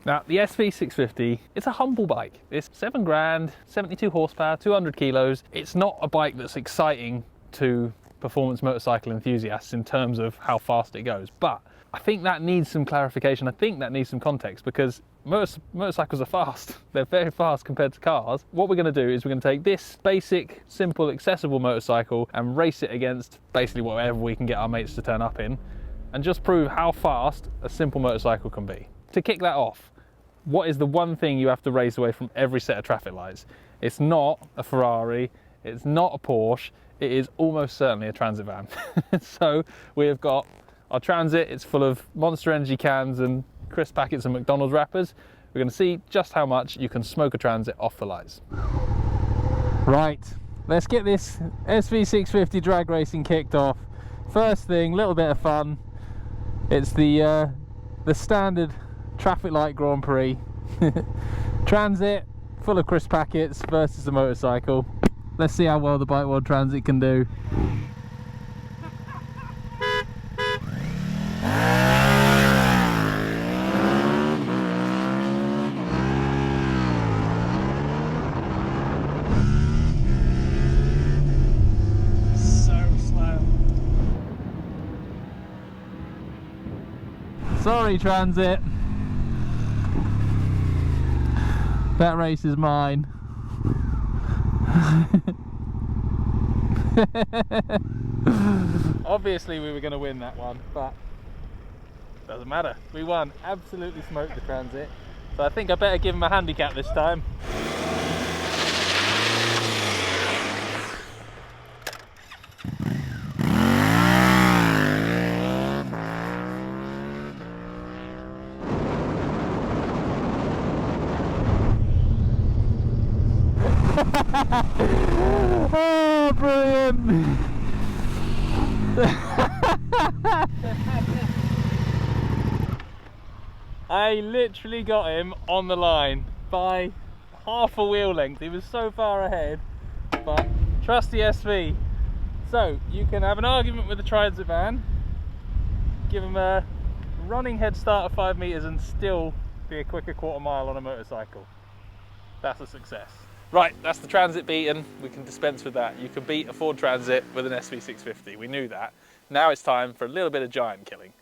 Now, the SV650, it's a humble bike. It's 7 grand, 72 horsepower, 200 kilos. It's not a bike that's exciting to performance motorcycle enthusiasts in terms of how fast it goes. But I think that needs some clarification. I think that needs some context, because motorcycles are fast. They're very fast compared to cars. What we're going to do is we're going to take this basic, simple, accessible motorcycle and race it against basically whatever we can get our mates to turn up in, and just prove how fast a simple motorcycle can be. To kick that off, what is the one thing you have to race away from every set of traffic lights? It's not a Ferrari, it's not a Porsche, it is almost certainly a transit van. So we have got our transit, it's full of Monster Energy cans and crisp packets and McDonald's wrappers. We're going to see just how much you can smoke a transit off the lights. Right, let's get this SV650 drag racing kicked off. First thing, little bit of fun. It's the standard traffic light Grand Prix. Transit full of crisp packets versus the motorcycle. Let's see how well the Bike World Transit can do. Sorry, Transit. That race is mine. Obviously we were going to win that one, but doesn't matter. We won. Absolutely smoked the Transit. So I think I better give him a handicap this time. Oh, brilliant! I literally got him on the line by half a wheel length. He was so far ahead, but trust the SV. So you can have an argument with the transit van, give him a running head start of 5 meters and still be a quicker quarter mile on a motorcycle. That's a success. Right, that's the Transit beaten. We can dispense with that. You can beat a Ford Transit with an SV650. We knew that. Now it's time for a little bit of giant killing.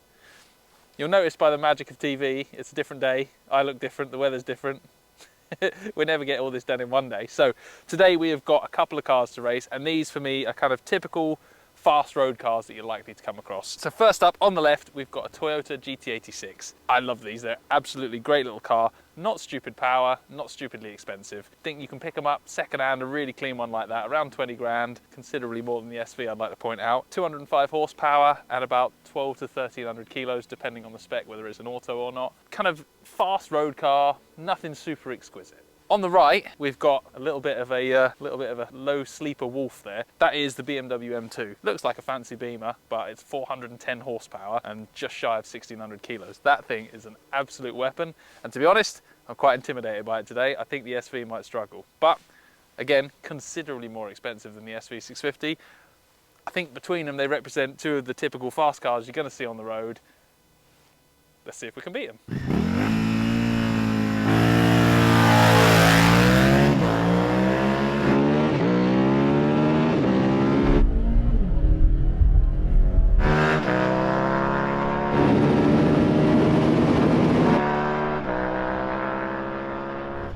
You'll notice by the magic of TV, it's a different day. I look different, the weather's different. We never get all this done in one day. So today we have got a couple of cars to race, and these for me are kind of typical fast road cars that you're likely to come across. So first up on the left, we've got a Toyota GT86. I love these, they're absolutely great little car. Not stupid power, not stupidly expensive. I think you can pick them up second-hand, a really clean one like that, around 20 grand, considerably more than the SV, I'd like to point out. 205 horsepower and about 12 to 1300 kilos, depending on the spec, whether it's an auto or not. Kind of fast road car, nothing super exquisite. On the right, we've got a little bit of a low sleeper wolf there. That is the BMW M2. Looks like a fancy Beamer, but it's 410 horsepower and just shy of 1600 kilos. That thing is an absolute weapon. And to be honest, I'm quite intimidated by it today. I think the SV might struggle. But again, considerably more expensive than the SV650. I think between them, they represent two of the typical fast cars you're going to see on the road. Let's see if we can beat them.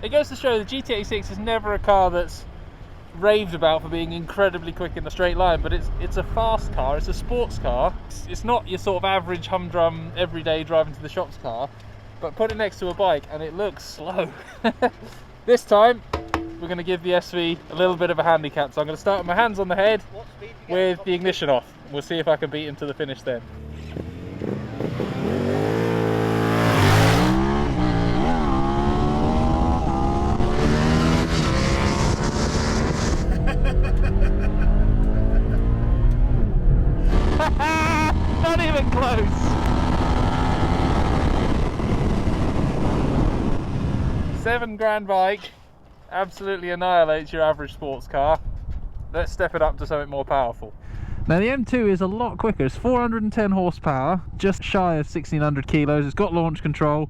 It goes to show the GT86 is never a car that's raved about for being incredibly quick in a straight line, but it's a fast car, it's a sports car. It's not your sort of average humdrum everyday driving to the shops car, but put it next to a bike and it looks slow. This time we're going to give the SV a little bit of a handicap, so I'm going to start with my hands on the head with the ignition off. We'll see if I can beat him to the finish then. Not even close. 7 grand bike absolutely annihilates your average sports car. Let's step it up to something more powerful. Now the M2 is a lot quicker. It's 410 horsepower, just shy of 1600 kilos. It's got launch control.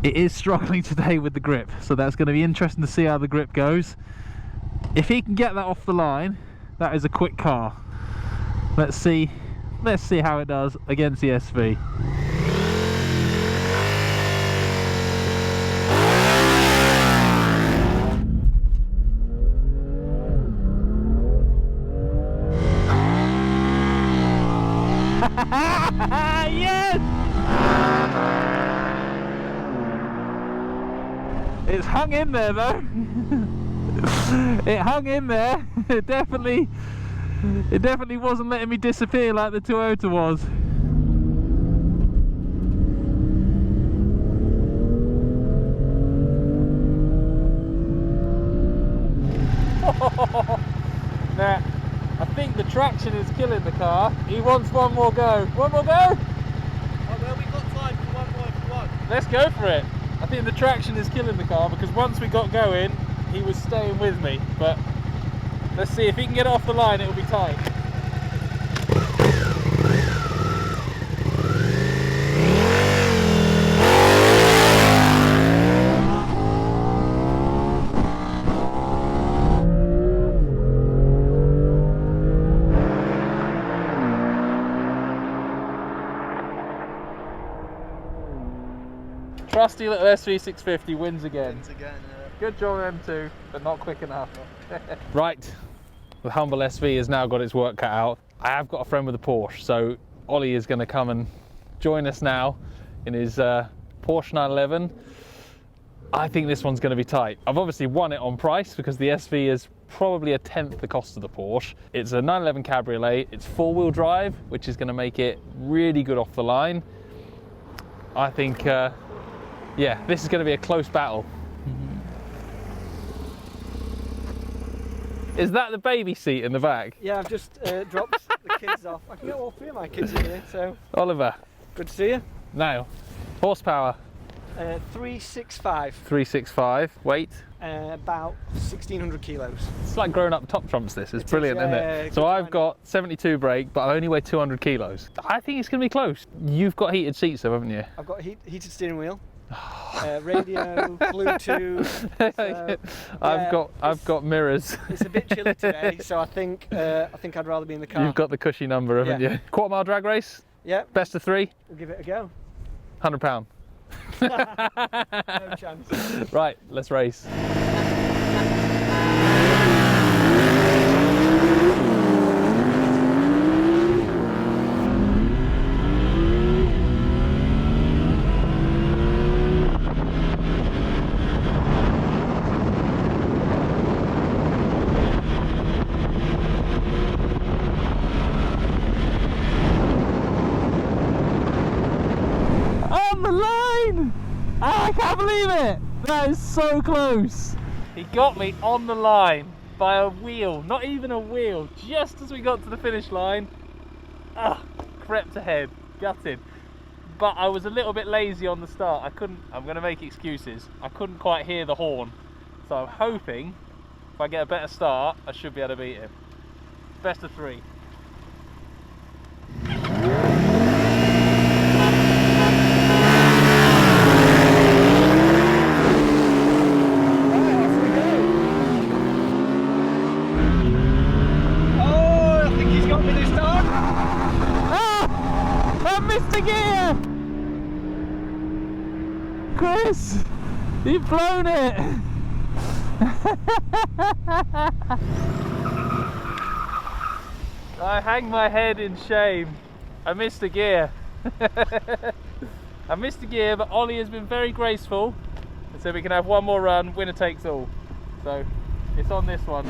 it is struggling today with the grip, so that's going to be interesting to see how the grip goes. If he can get that off the line, that is a quick car. Let's see how it does against the SV. Yes! It's hung in there though. It hung in there. It definitely wasn't letting me disappear like the Toyota was. Now, I think the traction is killing the car. He wants one more go. One more go? Oh, well, we've got time for one more if you want. Let's go for it. I think the traction is killing the car because once we got going, he was staying with me. But let's see if he can get it off the line, it'll be tight. Trusty little SV650 wins again. Good job M2, but not quick enough. Right, the humble SV has now got its work cut out. I have got a friend with a Porsche, so Ollie is going to come and join us now in his Porsche 911. I think this one's going to be tight. I've obviously won it on price because the SV is probably a tenth the cost of the Porsche. It's a 911 Cabriolet, it's four-wheel drive, which is going to make it really good off the line. I think yeah, this is going to be a close battle. Is that the baby seat in the back? Yeah, I've just dropped the kids off. I can get all three of my kids in here, so... Oliver. Good to see you. Now, horsepower? 365. 365. Weight? About 1,600 kilos. It's like growing up top trumps this. It's brilliant, isn't it? So I've got 72 brake, but I only weigh 200 kilos. I think it's going to be close. You've got heated seats though, haven't you? I've got heated steering wheel. Radio, Bluetooth. I've got mirrors. It's a bit chilly today, so I think I'd rather be in the car. You've got the cushy number, haven't you? Quarter mile drag race? Yeah. Best of three? We'll give it a go. £100. No chance. Right, let's race. I can't believe it! That is so close! He got me on the line by a wheel, not even a wheel, just as we got to the finish line. Crept ahead, gutted. But I was a little bit lazy on the start. I'm going to make excuses. I couldn't quite hear the horn. So I'm hoping if I get a better start, I should be able to beat him. Best of three. Gear! Chris, you've blown it! I hang my head in shame. I missed a gear. I missed a gear, but Ollie has been very graceful, and so we can have one more run, winner takes all. So it's on this one.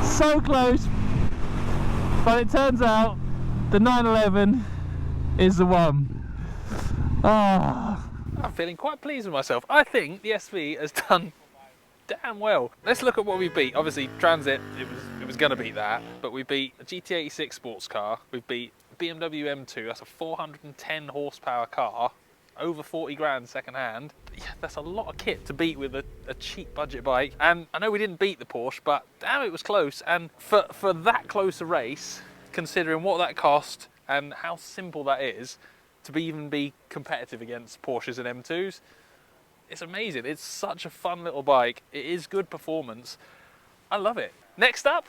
So close, but it turns out the 911 is the one. I'm feeling quite pleased with myself. I think the SV has done damn well. Let's look at what we beat. Obviously Transit, it was going to beat that, but we beat a GT86 sports car, we beat a BMW M2, that's a 410 horsepower car, over 40 grand second hand. Yeah, that's a lot of kit to beat with a cheap budget bike. And I know we didn't beat the Porsche, but damn, it was close. And for that close a race, considering what that cost and how simple that is, to even be competitive against Porsches and M2s, it's amazing. It's such a fun little bike. It is good performance. I love it. Next up,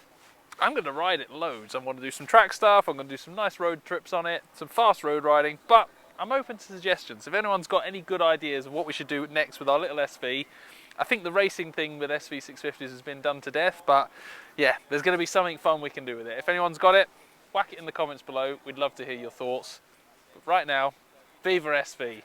I'm going to ride it loads. I'm going to do some track stuff. I'm going to do some nice road trips on it, some fast road riding, but I'm open to suggestions. If anyone's got any good ideas of what we should do next with our little SV, I think the racing thing with SV650s has been done to death, but yeah, there's going to be something fun we can do with it. If anyone's got it, whack it in the comments below. We'd love to hear your thoughts. But right now, Viva SV!